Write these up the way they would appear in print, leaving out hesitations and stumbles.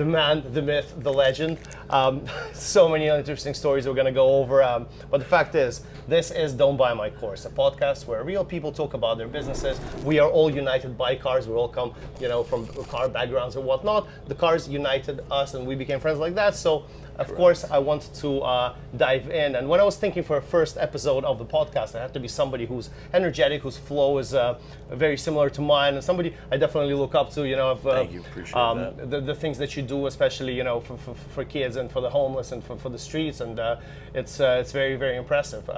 the man, the myth, the legend. So many interesting stories we're going to go over. But the fact is, this is Don't Buy My Course, a podcast where real people talk about their businesses. We are all united by cars. We all come, from car backgrounds and whatnot. The cars united us, and we became friends like that. So, of course, I wanted to dive in. And when I was thinking for a first episode of the podcast, I had to be somebody who's energetic, whose flow is very similar to mine, and somebody I definitely look up to. Thank you. Appreciate that. The things that you do, especially for kids and for the homeless and for the streets, and it's very, very impressive.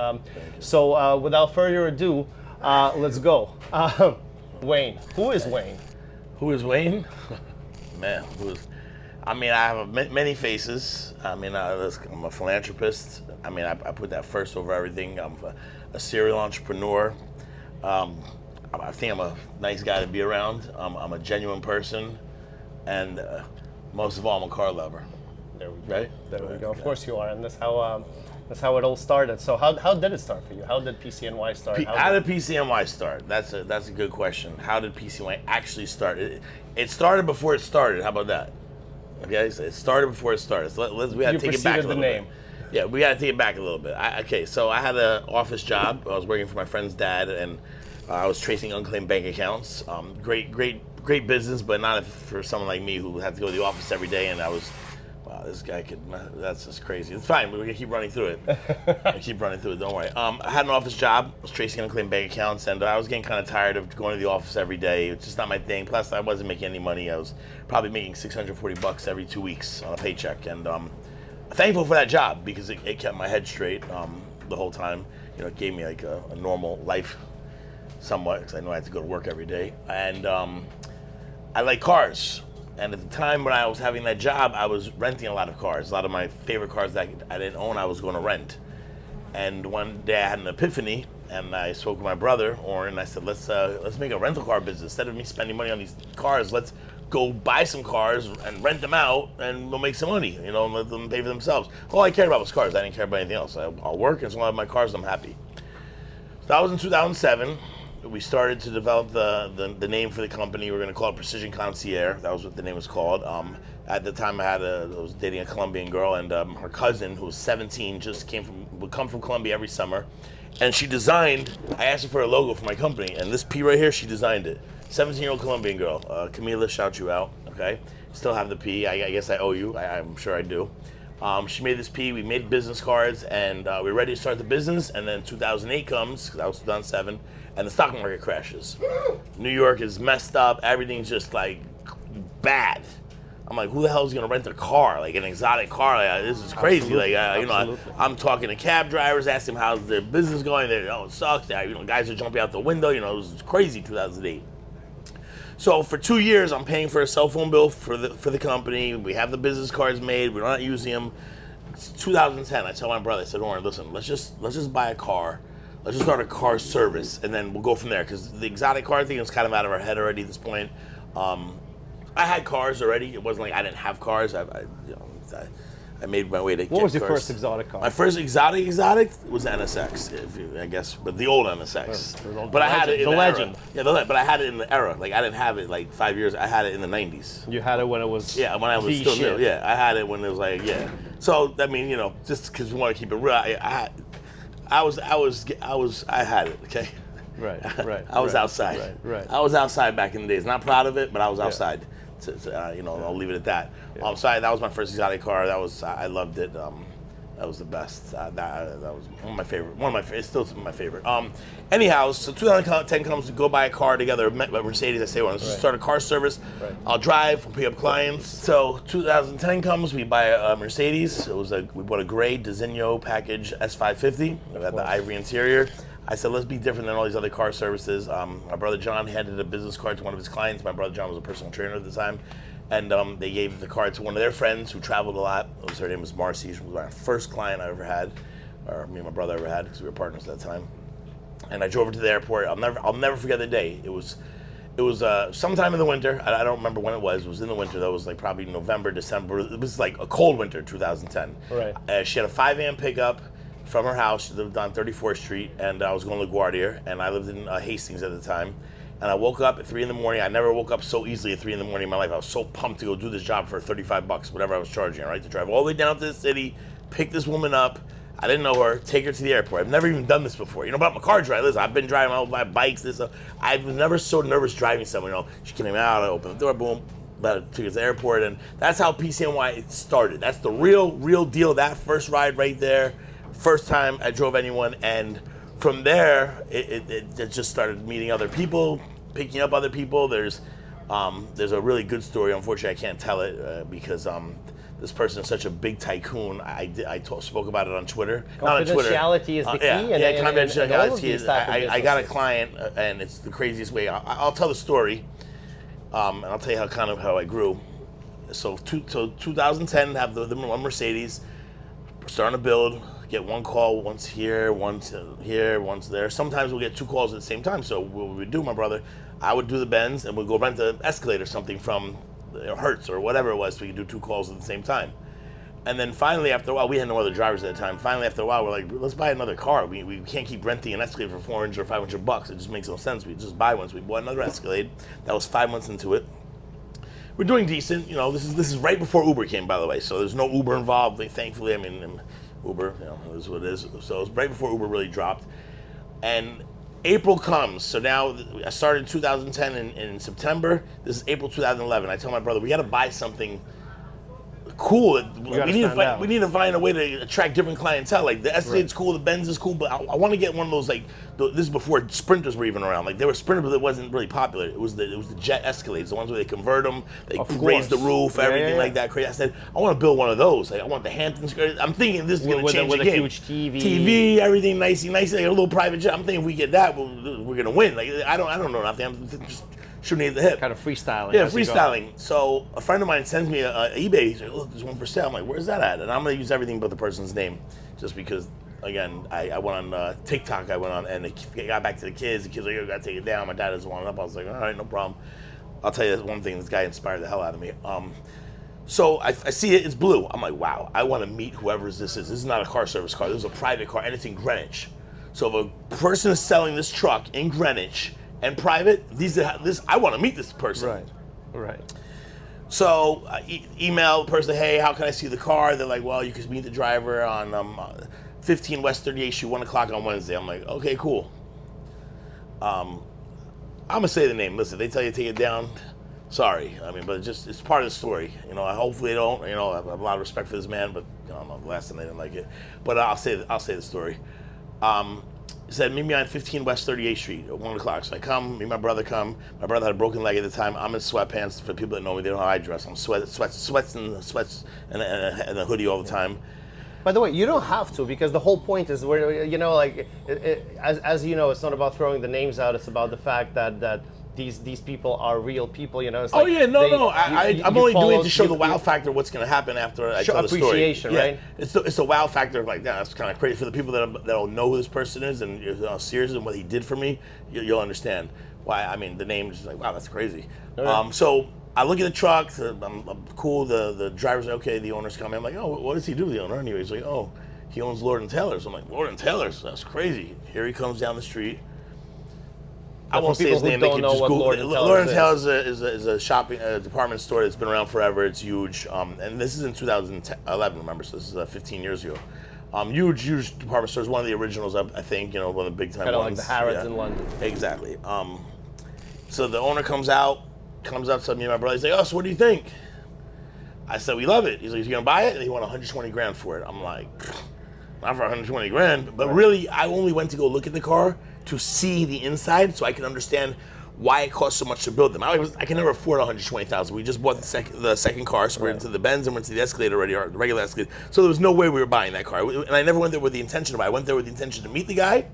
So without further ado, let's go. Wayne, who is Wayne? Who is Wayne? Man, I have many faces. I'm a philanthropist. I put that first over everything. I'm a serial entrepreneur. I think I'm a nice guy to be around. I'm a genuine person, and most of all, I'm a car lover. There we go. Right? There we go. Of course you are, and that's how it all started. So how did it start for you? How did PCNY start? How did PCNY start? That's a good question. How did PCNY actually start? It started before it started. How about that? Okay, so it started before it started. So we got to take it back a little bit. Yeah, we got to take it back a little bit. So I had an office job. I was working for my friend's dad, and I was tracing unclaimed bank accounts. Great business, but not for someone like me who had to go to the office every day. And I was, wow, this guy that's just crazy. It's fine. We're gonna keep running through it. Don't worry. I had an office job. I was tracing unclaimed bank accounts, and I was getting kind of tired of going to the office every day. It's just not my thing. Plus, I wasn't making any money. I was probably making $640 every 2 weeks on a paycheck, and thankful for that job because it kept my head straight the whole time. It gave me like a normal life, somewhat, because I know I had to go to work every day, and I like cars. And at the time when I was having that job, I was renting a lot of cars. A lot of my favorite cars that I didn't own, I was going to rent. And one day I had an epiphany, and I spoke with my brother, Oren, and I said, let's make a rental car business. Instead of me spending money on these cars, let's go buy some cars and rent them out, and we'll make some money, and let them pay for themselves. All I cared about was cars. I didn't care about anything else. I'll work, and as long as I have my cars, I'm happy. So that was in 2007. We started to develop the name for the company. We were going to call it Precision Concierge. That was what the name was called. At the time, I was dating a Colombian girl, and her cousin, who was 17, would come from Colombia every summer. And she designed, I asked her for a logo for my company, and this P right here, she designed it. 17-year-old Colombian girl. Camila, shout you out, okay? Still have the P. I guess I owe you. I'm sure I do. She made this P. We made business cards, and we were ready to start the business. And then 2008 comes, because I was 2007, and the stock market crashes. New York is messed up. Everything's just like bad. I'm like, who the hell is gonna rent a car, like an exotic car? Like, this is crazy. Absolutely. Like, I'm talking to cab drivers, asking them how's their business going. They, it sucks. Guys are jumping out the window. It was crazy. 2008. So for 2 years, I'm paying for a cell phone bill for the company. We have the business cards made. We're not using them. It's 2010. I tell my brother, I said, Oren, listen, let's just buy a car. Let's just start a car service, and then we'll go from there. Because the exotic car thing is kind of out of our head already at this point. I had cars already. It wasn't like I didn't have cars. I made my way to. What was your first exotic car? My first exotic was the NSX, I guess, but the old NSX. But I had it in the legend. Era. Yeah, but I had it in the era. Like I didn't have it like 5 years. I had it in the 90s. You had it when it was. Yeah, when I was still new. Yeah, I had it when it was like So I mean, just because we want to keep it real, I had it. Okay. Right. I was outside. Right. I was outside back in the days. Not proud of it, but I was outside. I'll leave it at that. Yeah. So that was my first exotic car. I loved it. That was the best. That was one of my favorite. It's still my favorite. Anyhow, so 2010 comes to go buy a car together. Met Mercedes. I say, well, let's just start a car service. Right. I'll drive. We'll pick up clients. So 2010 comes. We buy a Mercedes. We bought a gray Designo package S550. It had the ivory interior. I said, let's be different than all these other car services. My brother John handed a business card to one of his clients. My brother John was a personal trainer at the time. And they gave the card to one of their friends who traveled a lot. Her name was Marcy. She was my first client I ever had, or me and my brother ever had, because we were partners at that time. And I drove her to the airport. I'll never forget the day. It was sometime in the winter. I don't remember when it was. It was in the winter. That was like probably November, December. It was like a cold winter, 2010. Right. She had a 5 a.m. pickup from her house. She lived on 34th Street, and I was going to LaGuardia, and I lived in Hastings at the time. And I woke up at 3 in the morning. I never woke up so easily at 3 in the morning in my life. I was so pumped to go do this job for $35, whatever I was charging, right? To drive all the way down to the city, pick this woman up. I didn't know her, take her to the airport. I've never even done this before. You know about my car drive. Listen, I've been driving all my bikes, this stuff. I was never so nervous driving someone. You know, she came out, I opened the door, boom, took her to the airport. And that's how PCNY started. That's the real deal. That first ride right there, first time I drove anyone. And from there, it just started meeting other people, picking up other people. There's a really good story. Unfortunately, I can't tell it because this person is such a big tycoon. I spoke about it on Twitter. Not on Twitter. Confidentiality is the key. Confidentiality is. I got a client, and it's the craziest way. I'll tell the story, and I'll tell you how I grew. So 2010, have the one Mercedes, starting to build. Get one call once here, once here, once there. Sometimes we'll get two calls at the same time. So what we would do, my brother, I would do the Benz and we'd go rent an Escalade or something from Hertz or whatever it was, so we could do two calls at the same time. And then finally, after a while, we had no other drivers at the time. Finally, after a while, we're like, let's buy another car. We can't keep renting an Escalade for $400 or $500. It just makes no sense. We just buy one. So we bought another Escalade. That was 5 months into it. We're doing decent. You know, this is right before Uber came, by the way. So there's no Uber involved. Thankfully, I mean, Uber, you know, it is what it is. So it was right before Uber really dropped. And April comes. So now I started in 2010 in September. This is April 2011. I tell my brother, we got to buy something cool. We need to find a way to attract different clientele. Like the Escalade's cool, the Benz is cool, but I want to get one of those, like, this is before Sprinters were even around. Like there were Sprinters, but it wasn't really popular. It was the Jet Escalades, the ones where they convert them, they raise the roof, everything like that. Crazy. I said, I want to build one of those. Like I want the Hamptons. I'm thinking this is going to change the game. With a huge TV, everything nice, like a little private jet. I'm thinking if we get that, we're going to win. Like I don't know nothing. I'm just shooting at the hip. Kind of freestyling. Yeah, freestyling. So a friend of mine sends me a eBay. He's like, look, there's one for sale. I'm like, where's that at? And I'm going to use everything but the person's name, just because, again, I went on TikTok. I went on, and it got back to the kids. The kids were like, you got to take it down. My dad doesn't want it up. I was like, all right, no problem. I'll tell you one thing. This guy inspired the hell out of me. So I see it. It's blue. I'm like, wow, I want to meet whoever this is. This is not a car service car. This is a private car, and it's in Greenwich. So if a person is selling this truck in Greenwich, and private, I want to meet this person. Right. So email the person, hey, how can I see the car? They're like, well, you can meet the driver on 15 West 38th Street, 1 o'clock on Wednesday. I'm like, okay, cool. I'm gonna say the name. Listen, they tell you to take it down. Sorry, I mean, but it's part of the story. You know, hopefully they don't. You know, I have a lot of respect for this man, but you know, the last time they didn't like it. But I'll say the story. He said, meet me on 15 West 38th Street at 1 o'clock. So I come, me and my brother come. My brother had a broken leg at the time. I'm in sweatpants. For people that know me, they know how I dress. I'm sweats and a hoodie all the time. By the way, you don't have to, because the whole point is, where, you know, like, as you know, it's not about throwing the names out. It's about the fact that these people are real people, you know. It's like I'm only doing it to show the wow factor of what's going to happen after I tell the story. Appreciation, right? It's the wow factor of like, that's kind of crazy. For the people that don't know who this person is and serious and what he did for me, you'll understand why. I mean, the name is just like, wow, that's crazy. Right. So I look at the truck, I'm cool, the driver's like, okay, the owner's coming. I'm like, oh, what does he do, the owner? Anyway, he's like, oh, he owns Lord & Taylor's. I'm like, Lord & Taylor's? That's crazy. Here he comes down the street. I won't say his name. They can just Google. Lord & Taylor's is a shopping department store that's been around forever. It's huge, and this is in 2011. Remember, so this is 15 years ago. Huge department store. It's one of the originals, I think. You know, one of the big time ones. Kind of like the Harrods in London. Exactly. So the owner comes up to me and my brother. He's like, "Oh, so what do you think?" I said, "We love it." He's like, "You gonna buy it?" And he want 120 grand for it. I'm like, not for 120 grand, but really, I only went to go look at the car to see the inside, so I can understand why it costs so much to build them. I can never afford 120,000. We just bought the second car, so we're into the Benz and we're into the Escalade already, or the regular Escalade. So there was no way we were buying that car. And I never went there with the intention to buy. I went there with the intention to meet the guy,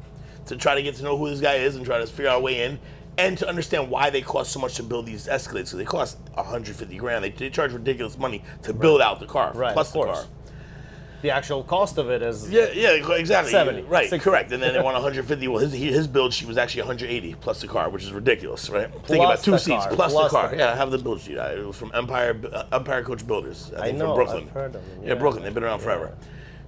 to try to get to know who this guy is and try to figure out a way in, and to understand why they cost so much to build these Escalades. So they cost 150 grand. They charge ridiculous money to build out the car, plus the car. The actual cost of it is exactly 70, right, 60. correct. And then they want 150. Well, his build sheet was actually 180 plus the car, which is ridiculous, right? Think about 2 seats plus the car. Yeah, I have the build sheet. It was from Empire Coach Builders. I think from Brooklyn. I've heard of them. Yeah, Brooklyn. They've been around forever.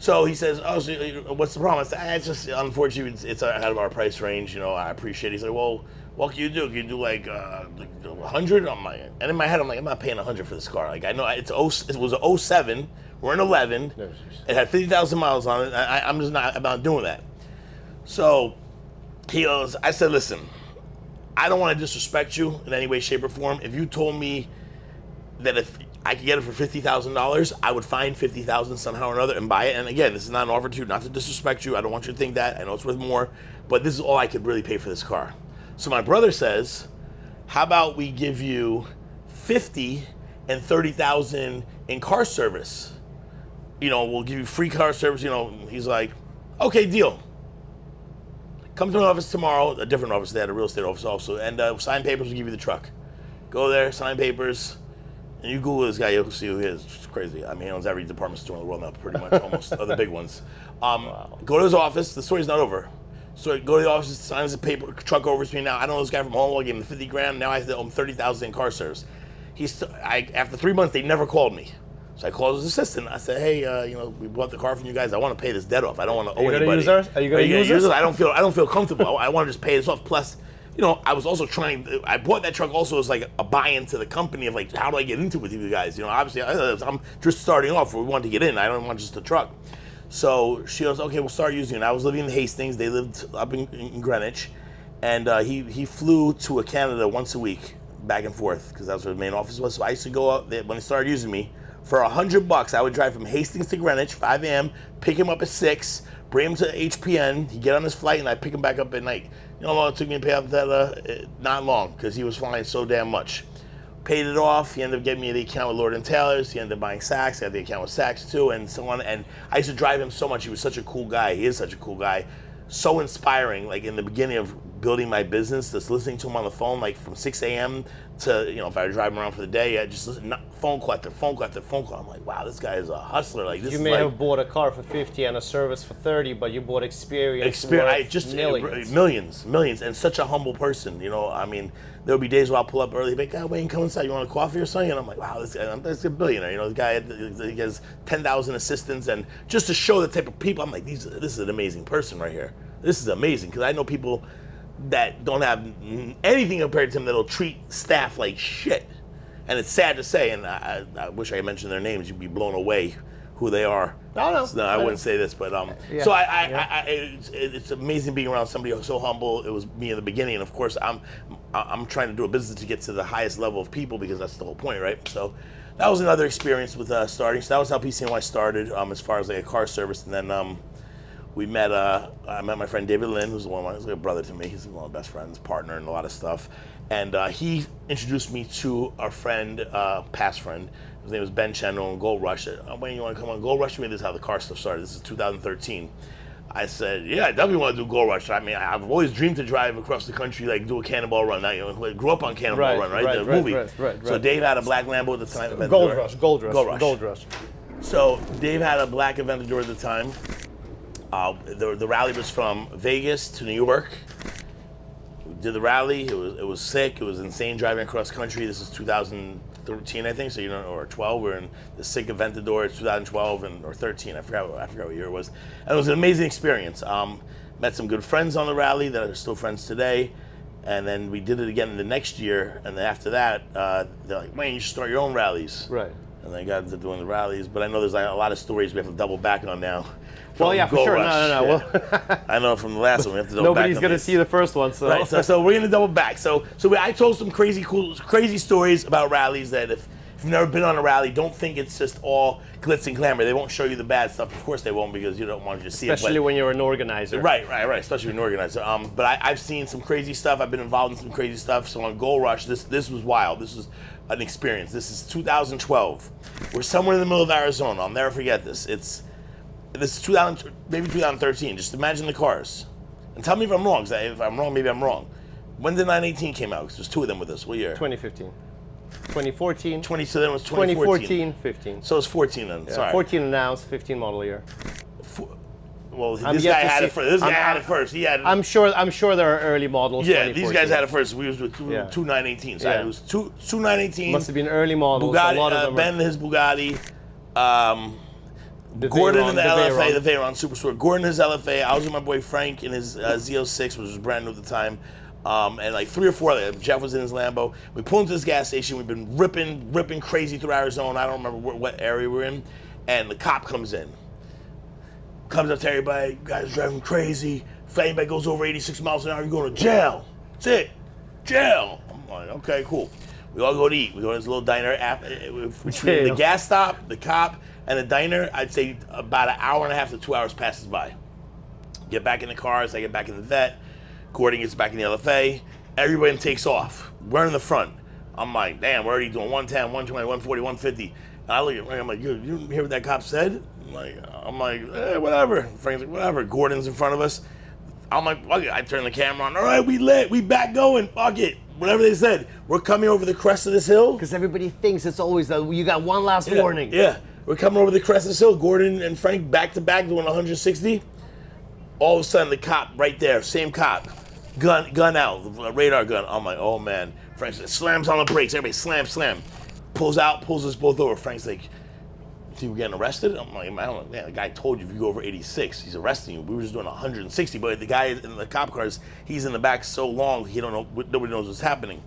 So he says, "Oh, so what's the problem?" I said, "It's just unfortunately it's out of our price range. You know, I appreciate it." He's like, "Well, what can you do? Can you do like 100?" I'm like, and in my head, I'm like, "I'm not paying 100 for this car. Like, I know it was a '07. We're in 11. It had 50,000 miles on it. I'm just not about doing that." So he goes, I said, "Listen, I don't want to disrespect you in any way, shape, or form. If you told me that if I could get it for $50,000, I would find $50,000 somehow or another and buy it. And again, this is not an offer to you, not to disrespect you. I don't want you to think that. I know it's worth more, but this is all I could really pay for this car." So my brother says, "How about we give you 50 and 30,000 in car service? You know, we'll give you free car service." You know, he's like, "Okay, deal. Come to my office tomorrow," a different office, they had a real estate office also, "and sign papers, we'll give you the truck. Go there, sign papers." And you Google this guy, you'll see who he is. It's crazy. I mean, he owns every department store in the world now, pretty much, almost, of the big ones. Go to his office. The story's not over. So go to the office, signs the paper, truck over to me now. I don't know this guy from home. I gave him 50 grand. Now I owe him 30,000 in car service. After 3 months, they never called me. So I called his assistant. I said, "Hey, you know, we bought the car from you guys. I want to pay this debt off. I don't want to owe anybody." Are you going to use ours? I don't feel comfortable. I want to just pay this off. Plus, you know, I was also I bought that truck also as like a buy-in to the company of like, how do I get into it with you guys? You know, obviously I'm just starting off. We wanted to get in. I don't want just a truck. So she goes, "Okay, we'll start using it." I was living in Hastings. They lived up in Greenwich. And he flew to Canada once a week, back and forth, because that's where the main office was. So I used to go up there when he started using me. For $100, I would drive from Hastings to Greenwich, 5 a.m., pick him up at 6, bring him to HPN, he'd get on his flight, and I'd pick him back up at night. You know how long it took me to pay off that? Not long, because he was flying so damn much. Paid it off. He ended up getting me the account with Lord & Taylor's. He ended up buying Saks. I had the account with Saks, too, and so on. And I used to drive him so much. He was such a cool guy. He is such a cool guy. So inspiring, like in the beginning of building my business, just listening to him on the phone, like from 6 a.m. to, you know, if I was driving around for the day, I just listen, phone call after phone call after phone call. I'm like, wow, this guy is a hustler. Like, this you is may like, have bought a car for 50 and a service for 30, but you bought experience just millions. millions, and such a humble person. You know, I mean, there'll be days where I'll pull up early, like, "God, Wayne, come inside. You want a coffee or something?" And I'm like, wow, this guy, that's a billionaire. You know, the guy, he has 10,000 assistants, and just to show the type of people, I'm like, this is an amazing person right here. This is amazing, because I know people that don't have anything compared to him that'll treat staff like shit. And it's sad to say, and I wish I had mentioned their names. You'd be blown away who they are. No, I wouldn't say this, but yeah. so it's amazing being around somebody who's so humble. It was me in the beginning, and of course I'm trying to do a business to get to the highest level of people, because that's the whole point, right? So that was another experience with starting. So that was how PCNY started, as far as like a car service, and then we met. I met my friend David Lynn, who's he's like a brother to me. He's one of my best friends, partner, and a lot of stuff. And he introduced me to our friend, past friend. His name was Ben Chandler on Gold Rush. "Wayne, you want to come on Gold Rush with me?" This is how the car stuff started. This is 2013. I said, "Yeah, I definitely want to do Gold Rush." I mean, I've always dreamed to drive across the country, like do a Cannonball Run. I grew up on Cannonball Run, right? The movie. Right. So Dave had a black Lambo at the time. Gold Rush. So Dave had a black Aventador at the time. The rally was from Vegas to New York. We did the rally. It was sick. It was insane driving across country. This is 2013, I think. So or 12. We're in the sick Aventador. It's 2012 or 13. I forgot what year it was. And it was an amazing experience. Met some good friends on the rally that are still friends today. And then we did it again the next year. And then after that, they're like, "Wayne, you should start your own rallies." Right. And I got into doing the rallies. But I know there's like a lot of stories we have to double back on now. Well, yeah, for sure. Rush. No. Yeah. Well, I know from the last one we have to double back. Nobody's going to see the first one, so. Right, so we're going to double back. So I told some crazy stories about rallies that if you've never been on a rally, don't think it's just all glitz and glamour. They won't show you the bad stuff. Of course they won't, because you don't want to just see it. Especially when you're an organizer. Right. Especially when you're an organizer. But I've seen some crazy stuff. I've been involved in some crazy stuff. So on Gold Rush, this was wild. This was an experience. This is 2012. We're somewhere in the middle of Arizona. I'll never forget this. This is 2000, maybe 2013. Just imagine the cars. And tell me if I'm wrong, because if I'm wrong, maybe I'm wrong. When did 918 came out? Because there's two of them with us. What year? 2015. 2014. So then it was 2014. 15. So it's 14 then. Yeah, Sorry. 14 announced, 15 model year. Well, this guy had it first. This guy had it first. He had. I'm sure there are early models. Yeah, these guys had it first. We was with two 918s. So it was two 918s. Must have been early models. Bugatti, a lot of them Ben his Bugatti. Gordon in the LFA, the Veyron Super Sport. Gordon in his LFA. I was with my boy Frank in his Z06, which was brand new at the time. And like 3 or 4 others. Jeff was in his Lambo. We pulled into this gas station. We've been ripping crazy through Arizona. I don't remember what area we're in. And the cop comes in. Comes up to everybody. You guys are driving crazy. If anybody goes over 86 miles an hour, you're going to jail. That's it. Jail. I'm like, okay, cool. We all go to eat. We go to this little diner. Between the gas stop, the cop, and the diner, I'd say about an hour and a half to 2 hours passes by. Get back in the cars. I get back in the vet. Gordon gets back in the LFA. Everybody takes off. We're in the front. I'm like, damn, we're already doing 110, 120, 140, 150. And I look at Frank. I'm like, you hear what that cop said? I'm like, whatever. Frank's like, whatever. Gordon's in front of us. I'm like, fuck it. I turn the camera on. All right, we lit. We back going. Fuck it. Whatever they said. We're coming over the crest of this hill. Because everybody thinks it's always that you got one last warning. Yeah. We're coming over the crest of this hill. Gordon and Frank back to back doing 160. All of a sudden, the cop right there, same cop, gun out, radar gun. I'm like, oh man. Frank slams on the brakes. Everybody slam. Pulls out, pulls us both over. Frank's like, think we're getting arrested? I'm like, I don't know. Man, the guy told you if you go over 86, he's arresting you. We were just doing 160, but the guy in the cop cars, he's in the back so long, he don't know, nobody knows what's happening.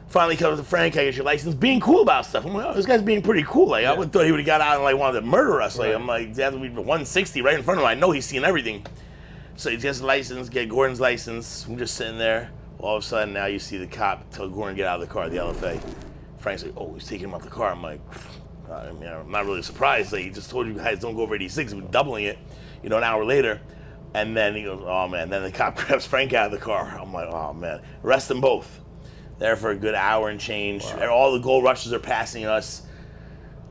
Finally comes to Frank, I get your license, being cool about stuff. I'm like, oh, this guy's being pretty cool. Like, I would thought he would have got out and like wanted to murder us. Like, I'm like, that's 160 right in front of him. I know he's seeing everything. So he gets the license, get Gordon's license. I'm just sitting there. All of a sudden, now you see the cop tell Gordon to get out of the car, the LFA. Frank's like, oh, he's taking him out the car. I'm like, I mean, I'm not really surprised. Like, he just told you guys don't go over 86. We're doubling it, an hour later. And then he goes, oh man. Then the cop grabs Frank out of the car. I'm like, oh man. Arrest them both. There for a good hour and change. Wow. All the gold rushes are passing us.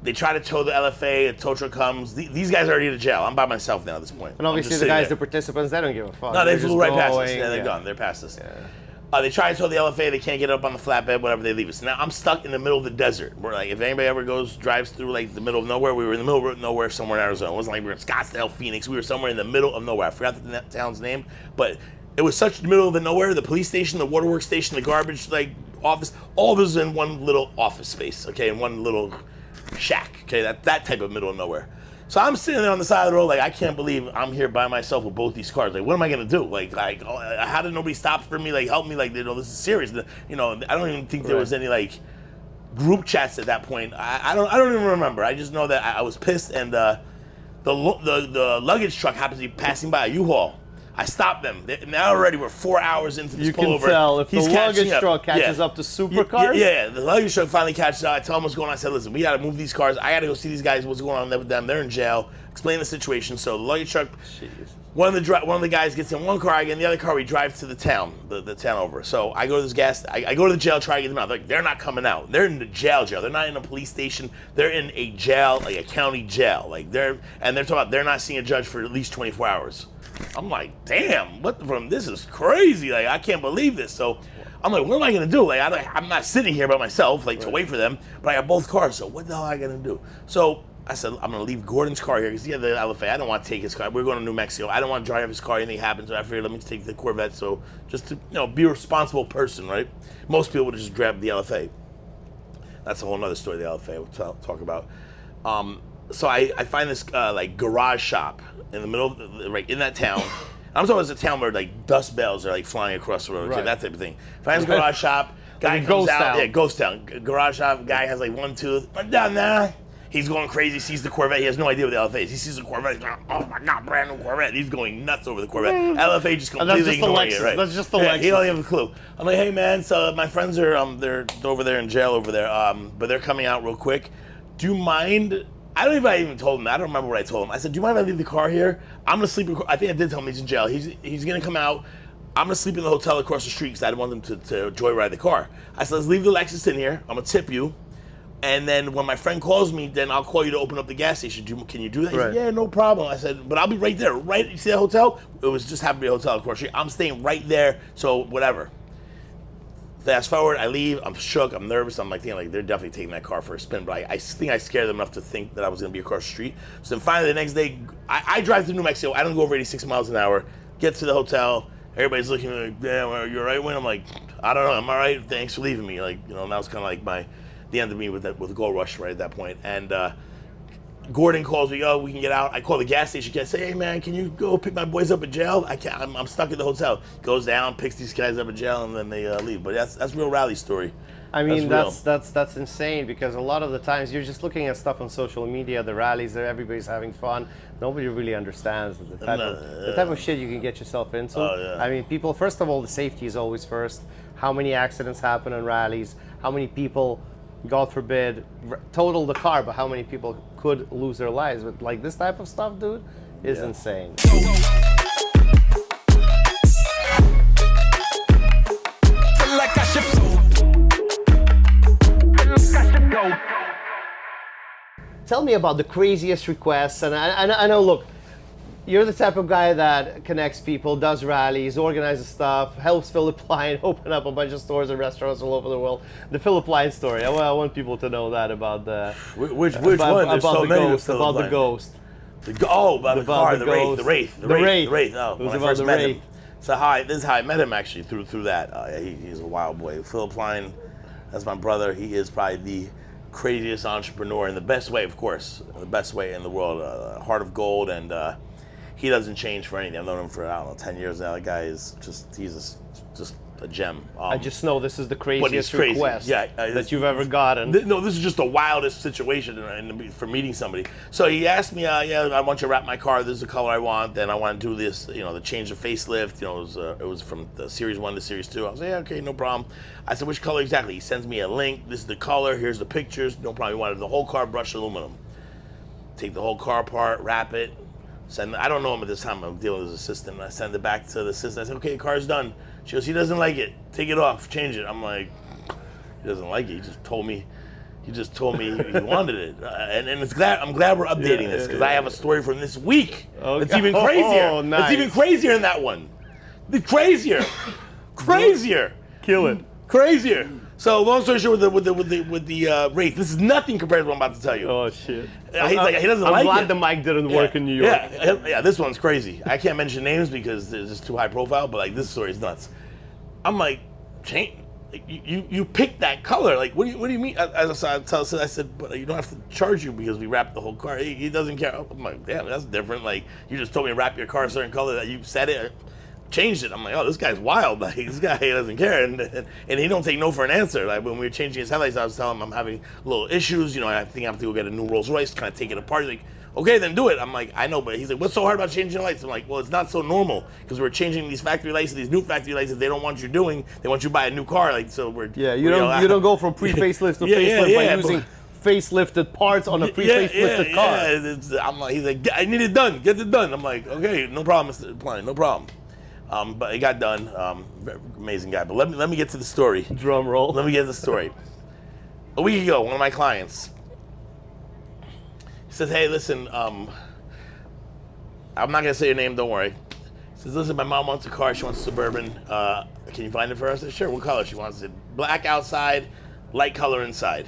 They try to tow the LFA. A tow truck comes. These guys are already in jail. I'm by myself now at this point. And obviously the guys, the participants, they don't give a fuck. No, they flew right past us. Yeah, they're gone. They're past us. Yeah. They try to tow the LFA. They can't get up on the flatbed. Whatever, they leave us. Now I'm stuck in the middle of the desert. We're like, if anybody ever drives through like the middle of nowhere, we were in the middle of nowhere somewhere in Arizona. It wasn't like we were in Scottsdale, Phoenix. We were somewhere in the middle of nowhere. I forgot the town's name, but it was such the middle of the nowhere. The police station, the waterworks station, the garbage office, all of this in one little office space. Okay, in one little shack. Okay, that type of middle of nowhere. So I'm sitting there on the side of the road, like, I can't believe I'm here by myself with both these cars. Like, what am I gonna do? Like, how did nobody stop for me? Like, help me? Like, this is serious. I don't even think there was any like group chats at that point. I don't even remember. I just know that I was pissed, and the luggage truck happens to be passing by a U-Haul. I stopped them. Now already we're 4 hours into this pullover. You can tell if the luggage truck catches up to supercars. Yeah, the luggage truck finally catches up. I tell them what's going on. I said, listen, we got to move these cars. I got to go see these guys, what's going on with them. They're in jail. Explain the situation. So the luggage truck, one of the guys gets in one car, I get in the other car, we drive to the town, the town over. So I go to this I go to the jail, try to get them out. Like, they're not coming out. They're in the jail. They're not in a police station. They're in a jail, like a county jail. Like, they're talking about they're not seeing a judge for at least 24 hours. I'm like, damn, this is crazy. Like, I can't believe this. So I'm like, what am I gonna do? Like, I'm not sitting here by myself, to wait for them, but I got both cars, so what the hell am I gonna do? So I said, I'm gonna leave Gordon's car here, because he had the LFA. I don't want to take his car. We're going to New Mexico. I don't want to drive his car, anything happens, so I figured let me take the Corvette, so just to, be a responsible person, right? Most people would just grab the LFA. That's a whole other story, the LFA we'll talk about. So I find this garage shop in the middle, right in that town. I'm talking about a town where dust bells are flying across the road, okay, that type of thing. Find this garage shop, guy comes out, ghost town. Garage shop, guy has one tooth. I'm done now. He's going crazy, sees the Corvette. He has no idea what the LFA is. He sees the Corvette, he's going, oh my God, brand new Corvette. He's going nuts over the Corvette. LFA just completely ignoring it, right? That's just the Lexus. He don't have a clue. I'm like, hey man, so my friends are they're over there in jail over there, but they're coming out real quick. Do you mind? I don't even. I even told him. I don't remember what I told him. I said, "Do you mind if I leave the car here? I'm gonna sleep." I think I did tell him he's in jail. He's gonna come out. I'm gonna sleep in the hotel across the street because I didn't want them to joyride the car. I said, "Let's leave the Lexus in here. I'm gonna tip you, and then when my friend calls me, then I'll call you to open up the gas station. Can you do that?" He said, "Yeah, no problem." I said, "But I'll be right there. Right? You see that hotel? It was just happened to be a hotel across the street. I'm staying right there. So whatever." Fast forward, I leave, I'm shook, I'm nervous, I'm thinking they're definitely taking that car for a spin, but I think I scared them enough to think that I was gonna be across the street. So then finally the next day, I drive to New Mexico, I don't go over 86 miles an hour, get to the hotel, everybody's looking at me damn, are you all right, Wayne? I'm like, I don't know, I'm all right, thanks for leaving me. And that was kind of the end of me with the gold rush right at that point. And Gordon calls me, we can get out. I call the gas station. I say, hey man, can you go pick my boys up at jail? I can't. I'm stuck at the hotel. Goes down, picks these guys up at jail, and then they leave. But that's real rally story. I mean, that's insane, because a lot of the times you're just looking at stuff on social media, the rallies, everybody's having fun. Nobody really understands the type of shit you can get yourself into. I mean, people, first of all, the safety is always first. How many accidents happen on rallies? How many people, God forbid, total the car, but how many people could lose their lives? But like this type of stuff, dude, is insane. Tell me about the craziest requests, and I know, look, you're the type of guy that connects people, does rallies, organizes stuff, helps Phillip Plein open up a bunch of stores and restaurants all over the world. The Phillip Plein story, I want people to know that about the... Which one? There's so many of Phillip Plein. The ghost. About the car, the Wraith. The Wraith. Oh, when I first met him. So this is how I met him, actually, through that. He's a wild boy. Phillip Plein, that's my brother. He is probably the craziest entrepreneur in the best way, of course, the best way in the world. Heart of gold, and he doesn't change for anything. I've known him for, 10 years now. That guy is he's just a gem. I just know this is the craziest request that you've ever gotten. No, this is just the wildest situation for meeting somebody. So he asked me, I want you to wrap my car. This is the color I want, and I want to do this, the change of facelift. It was from the Series 1 to Series 2. I was like, yeah, okay, no problem. I said, which color exactly? He sends me a link. This is the color. Here's the pictures. No problem. He wanted the whole car brushed aluminum. Take the whole car apart, wrap it. I don't know him at this time. I'm dealing with his assistant. I send it back to the assistant. I said, okay, the car's done. She goes, he doesn't like it. Take it off. Change it. I'm like, he doesn't like it. He just told me he wanted it. And I'm glad we're updating this, because I have a story from this week. It's even crazier. Oh, nice. It's even crazier than that one. Crazier. Kill it. Crazier. So long story short, with the Wraith, this is nothing compared to what I'm about to tell you. Oh shit! He doesn't like it. I'm glad the mic didn't work in New York. Yeah, this one's crazy. I can't mention names because it's just too high profile. But this story is nuts. I'm like, you picked that color. Like, what do you mean? I said, but you don't have to charge you because we wrapped the whole car. He doesn't care. I'm like, damn, that's different. Like, you just told me to wrap your car a certain color that you said it. Changed it. I'm like, oh, this guy's wild. Like, this guy doesn't care, and he don't take no for an answer. Like, when we were changing his headlights, I was telling him I'm having little issues. I think I have to go get a new Rolls Royce, kind of take it apart. He's like, okay, then do it. I'm like, I know, but he's like, what's so hard about changing lights? I'm like, well, it's not so normal, because we're changing these factory lights, these new factory lights that they don't want you doing. They want you to buy a new car. Like, so we're you don't go from pre-facelift to facelift by using facelifted parts on a pre-facelifted car. I'm like, he's like, I need it done. Get it done. I'm like, okay, no problem, Mr. Plein, no problem. But it got done. Amazing guy. But let me get to the story. Drum roll. Let me get to the story. A week ago, one of my clients, he says, hey, listen, I'm not going to say your name, don't worry. He says, listen, my mom wants a car. She wants a Suburban. Can you find it for her? I said, sure. What color? She wants it black outside, light color inside.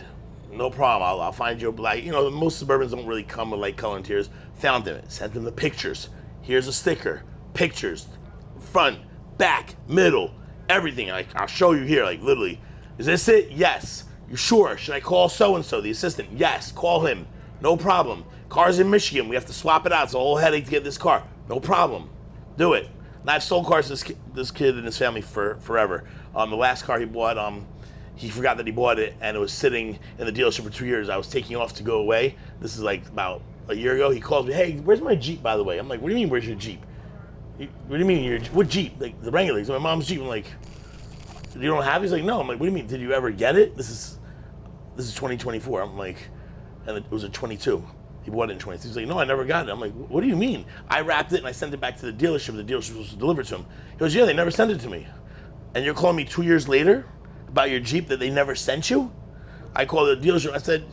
No problem. I'll find you a black. Most Suburbans don't really come with light color interiors. Found it. Sent them the pictures. Here's a sticker. Pictures. Front, back, middle, everything. I'll show you here, literally. Is this it? Yes. You sure? Should I call so-and-so, the assistant? Yes, call him. No problem. Car's in Michigan. We have to swap it out. It's a whole headache to get this car. No problem. Do it. And I've sold cars to this kid and his family forever. The last car he bought, he forgot that he bought it, and it was sitting in the dealership for 2 years. I was taking off to go away. This is about a year ago. He calls me, hey, where's my Jeep, by the way? I'm like, what do you mean, where's your Jeep? What do you mean, what Jeep? Like, the Wrangler. So my mom's Jeep. I'm like, you don't have it? He's like, no. I'm like, what do you mean? Did you ever get it? This is 2024. I'm like, and it was a 22. He bought it in 22. He's like, no, I never got it. I'm like, what do you mean? I wrapped it and I sent it back to the dealership. The dealership was supposed to deliver it to him. He goes, yeah, they never sent it to me. And you're calling me 2 years later about your Jeep that they never sent you? I called the dealership. I said,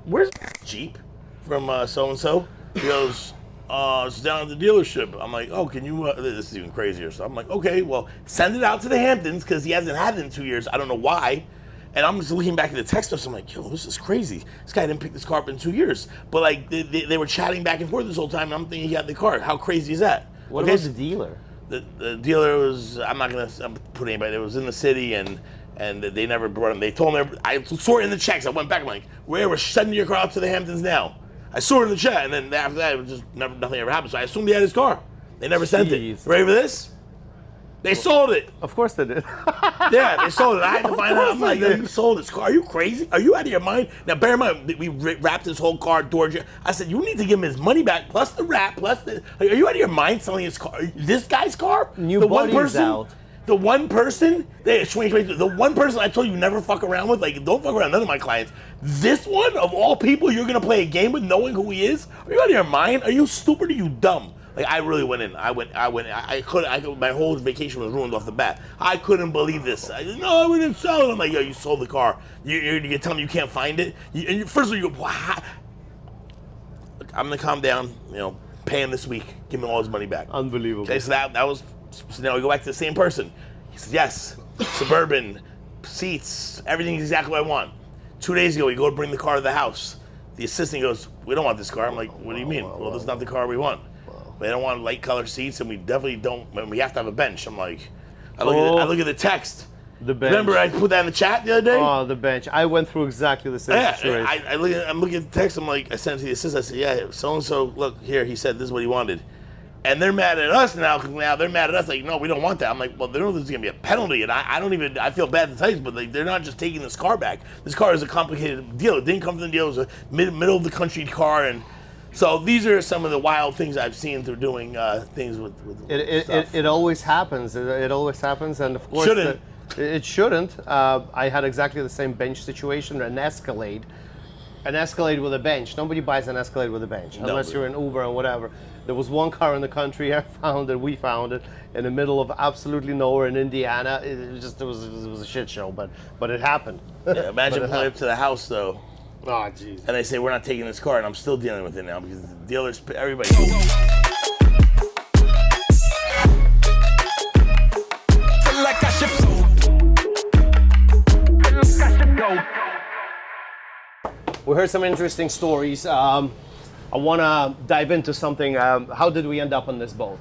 where's Jeep from so-and-so? He goes, it's down at the dealership. I'm like, oh, can you, this is even crazier. So I'm like, okay, well, send it out to the Hamptons, because he hasn't had it in 2 years. I don't know why. And I'm just looking back at the text message. I'm like, yo, this is crazy. This guy didn't pick this car up in 2 years. But they were chatting back and forth this whole time, and I'm thinking he got the car. How crazy is that? What about the dealer? The dealer was, I'm not going to put anybody, it was in the city, and they never brought him. They told me, I saw it in the checks. I went back, I'm like, we're sending your car out to the Hamptons now. I saw it in the chat, and then after that, it was just nothing ever happened. So I assumed he had his car. They never sent it. Ready for this? They sold it. Of course they did. Yeah, they sold it. I had to find out. I'm like, yo, you sold this car? Are you crazy? Are you out of your mind? Now, bear in mind, we wrapped his whole car, door. I said, you need to give him his money back, plus the wrap, plus the. Like, are you out of your mind selling his car? This guy's car? New body's out. The one person, the one person I told you never fuck around with, like, don't fuck around none of my clients. This one, of all people, you're gonna play a game with knowing who he is? Are you out of your mind? Are you stupid or are you dumb? Like, I really went in. I couldn't, my whole vacation was ruined off the bat. I couldn't believe this. No, I wouldn't sell it. I'm like, yo, you sold the car. You're telling me you can't find it? First of all, you go, wow. Look, I'm gonna calm down, pay him this week, give him all his money back. Unbelievable. Okay, so that was, so now we go back to the same person. He said, yes, Suburban, seats, everything's exactly what I want. 2 days ago, we go to bring the car to the house. The assistant goes, we don't want this car. I'm like, what do you mean? Well, this is not the car we want. They don't want light color seats, and we definitely don't. We have to have a bench. I'm like, I look at the text. The bench. Remember I put that in the chat the other day? Oh, the bench. I went through exactly the same situation. I'm looking at the text. I'm like, I sent it to the assistant. I said, yeah, so and so. Look here. He said this is what he wanted, and they're mad at us now. Because now they're mad at us. Like, no, we don't want that. I'm like, well, they know there's gonna be a penalty, and I don't even. I feel bad to tell you, but like, they're not just taking this car back. This car is a complicated deal. It didn't come from the deal. It was a middle of the country car, and. So these are some of the wild things I've seen through doing things with stuff. It always happens. It always happens, and of course shouldn't. It shouldn't. I had exactly the same bench situation. An Escalade with a bench. Nobody buys an Escalade with a bench unless you're in Uber and whatever. There was one car in the country we found it in the middle of absolutely nowhere in Indiana. It was a shit show, but it happened. Yeah, imagine pulling up to the house though. Oh, jeez. And they say, we're not taking this car, and I'm still dealing with it now because the dealers, everybody. We heard some interesting stories. I want to dive into something. How did we end up on this boat?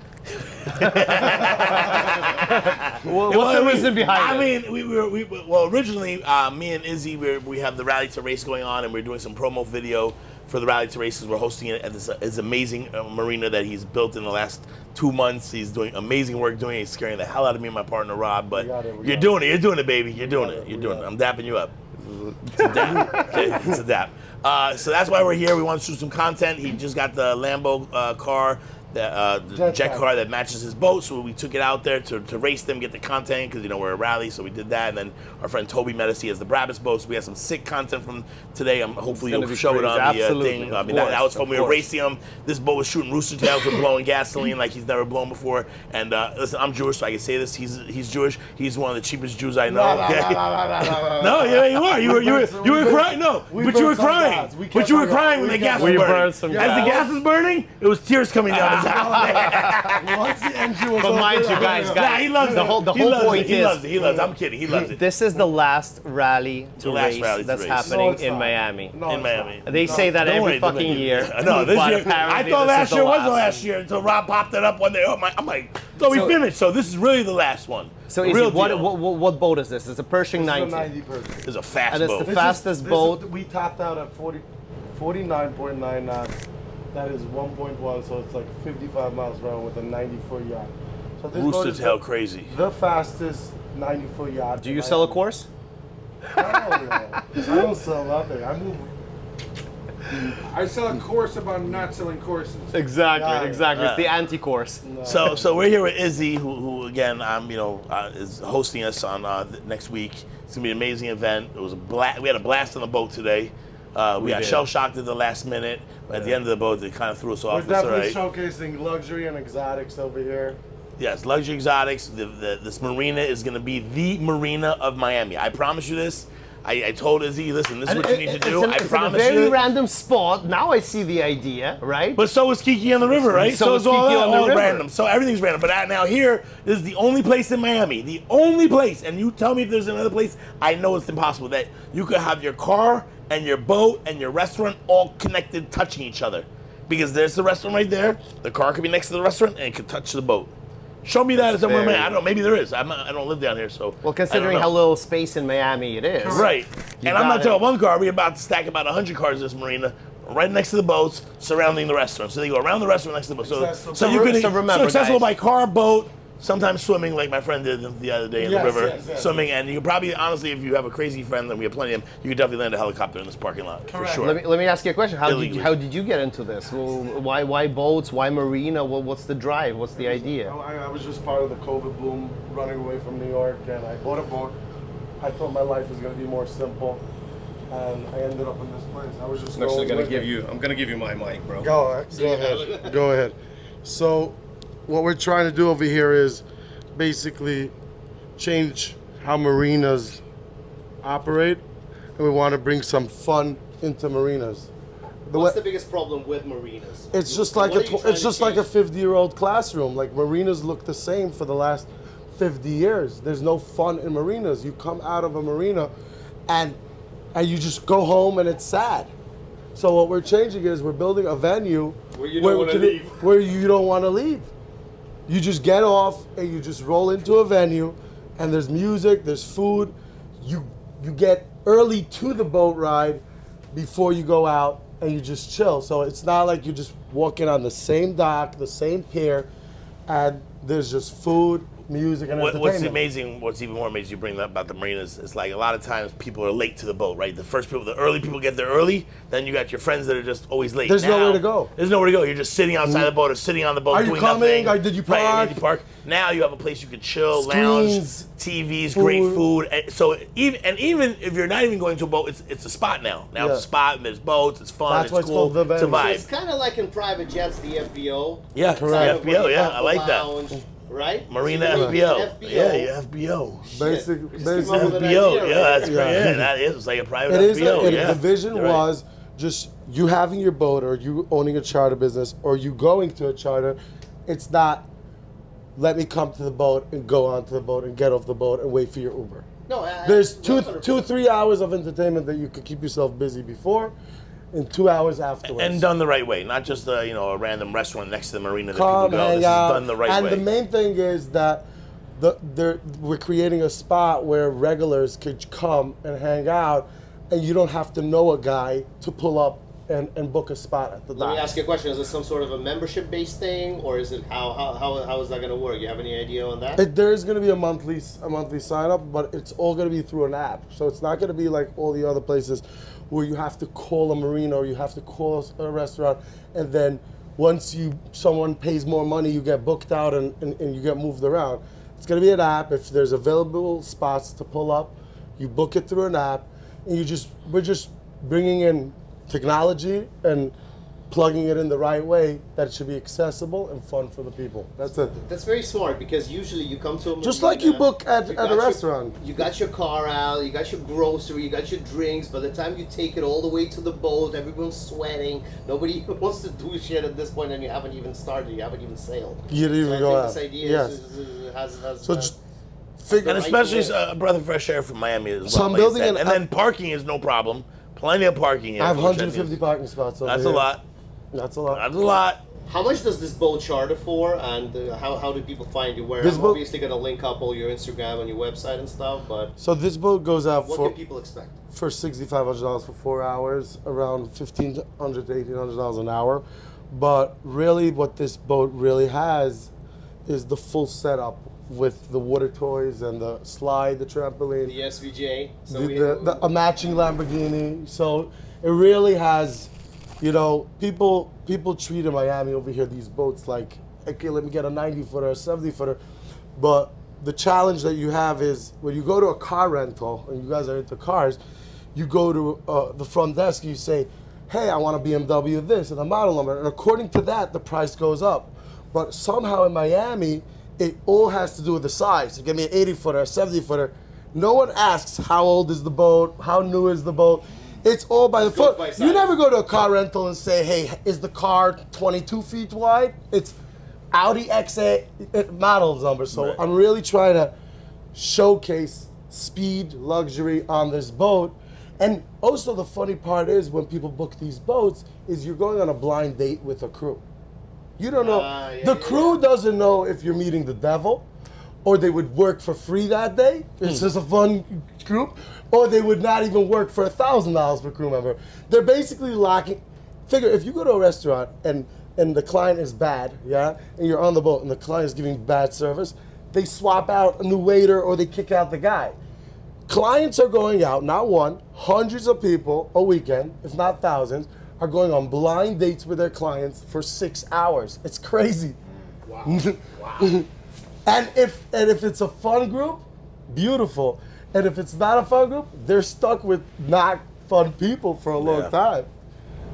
What's the reason behind it? I mean, originally, me and Izzy, we have the Rally to Race going on, and we're doing some promo video for the Rally to Races. We're hosting it at this amazing marina that he's built in the last 2 months. He's doing amazing work doing it. He's scaring the hell out of me and my partner, Rob, but you're doing it, baby. You're doing it. I'm dapping you up. It's a dap. Okay, it's a dap. So that's why we're here. We want to shoot some content. He just got the Lambo car, the jet car that matches his boat, so we took it out there to race them, get the content, because we're a rally, so we did that. And then our friend Toby met us. He has the Brabus boat, so we have some sick content from today. Hopefully you'll show it on the thing. I mean, that was fun. We were racing him. This boat was shooting rooster tails and blowing gasoline like he's never blown before. And listen, I'm Jewish, so I can say this. He's Jewish. He's one of the cheapest Jews I know. No, yeah, you are. You were crying. No, but you were crying. But you were crying when the gas was burning. As the gas was burning, it was tears coming down his eyes. But mind you, guys, he loves the whole point is he loves it. I'm kidding. He loves it. This is the last rally to race that's happening in Miami. In Miami. They say that every fucking year. No, this year. I thought last year was the last year until Rob popped it up one day. I'm like, so we finished. So this is really the last one. So what boat is this? It's a Pershing 90. It's a fast boat. And it's the fastest boat. We topped out at 49.9 knots. That is 1.1, so it's like 55 miles per hour with a 90-foot yacht. So this Rooster tail crazy. The fastest 90-foot yacht. Do you sell a course? Hell no. I don't sell nothing. I sell a course about not selling courses. Exactly. It's the anti-course. No. So we're here with Izzy, who again, is hosting us on next week. It's gonna be an amazing event. It was we had a blast on the boat today. We got shell-shocked at the last minute. At the end of the boat, they kind of threw us off. We're definitely showcasing luxury and exotics over here. Yes, luxury exotics. This marina is going to be the marina of Miami. I promise you this. I told Izzy, listen, this is what you need to do. I promise you. It's a very random spot. Now I see the idea, right? But so is Kiki on the River, right? So is Kiki on the River. Random. So everything's random. But now here is the only place in Miami, the only place, and you tell me if there's another place, I know it's impossible, that you could have your car and your boat and your restaurant all connected, touching each other. Because there's the restaurant right there, the car could be next to the restaurant, and it could touch the boat. Show me that somewhere, man. I don't know, maybe there is. I don't live down here, so. Well, considering how little space in Miami it is. Right. And I'm not talking one car, we're about to stack about 100 cars in this marina. right next to the boats, surrounding the restaurant. So they go around the restaurant next to the boat. So you can remember, accessible guys. by car, boat, sometimes swimming, like my friend did the other day in the river. Swimming, and you can probably, honestly, if you have a crazy friend, and we have plenty of them, you could definitely land a helicopter in this parking lot for sure. Let me ask you a question. How did you get into this? Well, why boats? Why Marina? What's the drive? What's the idea? I was just part of the COVID boom, running away from New York, and I bought a boat. I thought my life was going to be more simple, and I ended up in this place. I was just I'm gonna give you my mic, bro. Go ahead. Go ahead. So, what we're trying to do over here is basically change how marinas operate, and we want to bring some fun into marinas. What's the biggest problem with marinas? It's just like a 50-year-old classroom. Like, marinas look the same for the last 50 years. There's no fun in marinas. You come out of a marina and you just go home and it's sad. So what we're changing is we're building a venue where you don't want to leave. You just get off and you just roll into a venue, and there's music, there's food. You get early to the boat ride before you go out, and you just chill. So it's not like you're just walking on the same dock, the same pier, and there's just food, music, and entertainment. What's even more amazing you bring up about the marinas is like a lot of times people are late to the boat, right? The early people get there early, then you got your friends that are just always late. There's nowhere to go. There's nowhere to go. You're just sitting outside the boat or sitting on the boat doing coming? nothing. Did you park? Right, did you park? Now you have a place you can chill, Screens, lounge, TVs, great food. And so even if you're not even going to a boat, it's a spot now. Now it's a spot and there's boats, it's fun, That's why it's cool, it's called the it's a venue. vibe. It's kind of like in private jets, the FBO. Yeah, correct. The FBO, yeah, I like Lounge, that. Right? Marina So FBO. FBO. Yeah, FBO. Basically, FBO, yeah, that's great. Yeah, that is. It's like a private FBO. The vision was just you having your boat, or you owning a charter business, or you going to a charter. It's not let me come to the boat and go onto the boat and get off the boat and wait for your Uber. No, there's 3 hours of entertainment that you could keep yourself busy before, and 2 hours afterwards. And done the right way, not just a random restaurant next to the marina that Come, people go. This is done the right way. And the main thing is that we're creating a spot where regulars could come and hang out, and you don't have to know a guy to pull up and book a spot at the dock. Let me ask you a question. Is this some sort of a membership-based thing, or is it how is that going to work? You have any idea on that? There is going to be a monthly sign up, but it's all going to be through an app. So it's not going to be like all the other places where you have to call a marina or you have to call a restaurant, and then once someone pays more money, you get booked out and you get moved around. It's going to be an app. If there's available spots to pull up, you book it through an app, and we're just bringing in technology and plugging it in the right way that it should be accessible and fun for the people. That's it. That's very smart, because usually you come to a marina, just like you book at a restaurant. You got your car out, you got your grocery, you got your drinks. By the time you take it all the way to the boat, everyone's sweating. Nobody wants to do shit at this point, and you haven't even started. You haven't even sailed. You didn't even go out. This idea and especially a breath of fresh air from Miami as well. So I'm building and then parking is no problem. Plenty of parking here. I have 150 parking spots over That's here. a lot. That's a lot. That's a lot. How much does this boat charter for, and how do people find you? Where I'm obviously going to link up all your Instagram and your website and stuff, but so this boat goes out what can people expect? For $6,500 for 4 hours, around $1,500 to $1,800 an hour. But really, what this boat really has is the full setup with the water toys and the slide, the trampoline, the SVJ, a matching Lamborghini. So it really has, people treat in Miami over here these boats like, okay, let me get a 90-footer, a 70-footer. But the challenge that you have is when you go to a car rental, and you guys are into cars, you go to the front desk, you say, hey, I want a BMW this and a model number. And according to that, the price goes up. But somehow in Miami, it all has to do with the size. So give me an 80-footer, a 70-footer. No one asks how old is the boat, how new is the boat. It's all by the foot. You never go to a car rental and say, hey, is the car 22 feet wide? It's Audi XA model number. So I'm really trying to showcase speed, luxury on this boat. And also the funny part is when people book these boats is you're going on a blind date with a crew. You don't know. The crew doesn't know if you're meeting the devil, or they would work for free that day. It's just a fun group. Or they would not even work for $1,000 per crew member. They're basically locking. figure if you go to a restaurant and the client is bad, yeah, and you're on the boat and the client is giving bad service, they swap out a new waiter or they kick out the guy. Clients are going out, not one, hundreds of people a weekend, if not thousands, are going on blind dates with their clients for 6 hours. It's crazy. Wow. Wow. And if it's a fun group, beautiful. And if it's not a fun group, they're stuck with not fun people for a long time.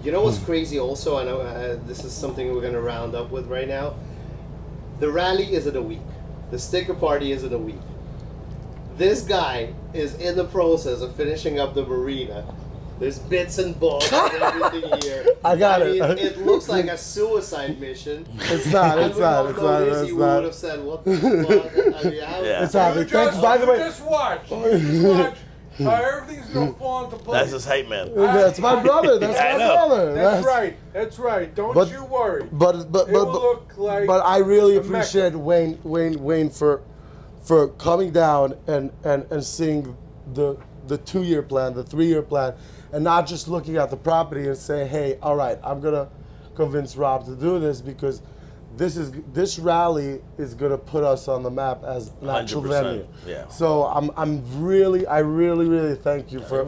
You know what's crazy also? I know this is something we're going to round up with right now. The rally is in a week. The sticker party is in a week. This guy is in the process of finishing up the Marina. There's bits and bobs and everything here. I got it. It looks like a suicide mission. It's not. It's not. It's not. Izzy would have said, "What the fuck?" I mean, It's happening. By the way, Just watch. Just watch. Everything's gonna fall into place. That's his hype man. that's my brother. That's my brother. That's right. That's right. Don't you worry. But It will look like I really a appreciate Wayne for coming down and seeing the 2-year plan, the 3-year plan, and not just looking at the property and saying, hey, all right, I'm gonna convince Rob to do this because this rally is gonna put us on the map as an actual 100%, venue. yeah. So I really thank you for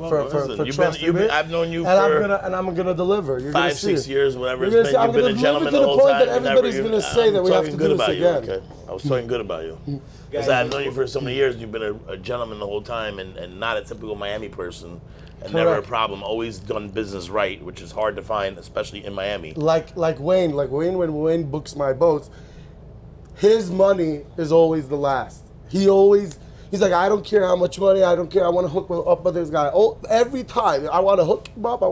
trusting me. I've known you and I'm gonna deliver. You're 5-6 years, whatever it's You're been. gonna You've been a gentleman the whole time. Everybody's gonna say that we have to do this again. Okay? I was talking good about you. Because I've known you for so many years, and you've been a gentleman the whole time, and not a typical Miami person, and never a problem. Always done business right, which is hard to find, especially in Miami. Like Wayne, when Wayne books my boats, his money is always the last. He's like, I don't care how much money, I don't care. I want to hook up with this guy. Oh, every time I want to hook him up.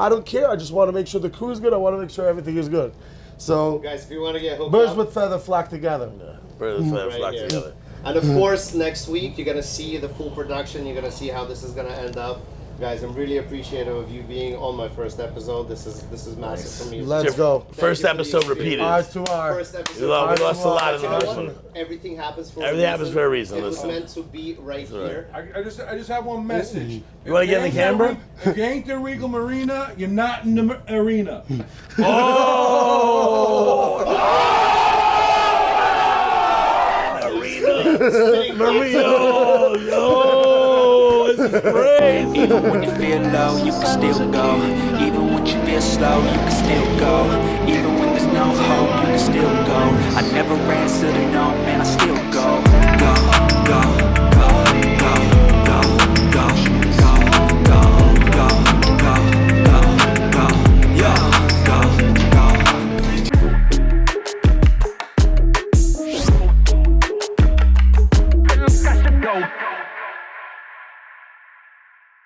I don't care. I just want to make sure the crew is good. I want to make sure everything is good. So, guys, if you want to get hooked birds up, with feather flock together. Birds with feather flock together. And of course, next week you're gonna see the full production. You're gonna see how this is gonna end up, guys. I'm really appreciative of you being on my first episode. This is massive for me. Let's go. First episode repeated. First episode. We lost a lot in the first one. Everything happens for a reason. It was Listen. meant to be right here. I just have one message. You want to get in the camera? If you ain't the Regal Marina, you're not in the arena. Marina, yo, this is great. Even when you feel low, you can still go. Even when you feel slow, you can still go. Even when there's no hope, you can still go. I never answer to no, man, I still go.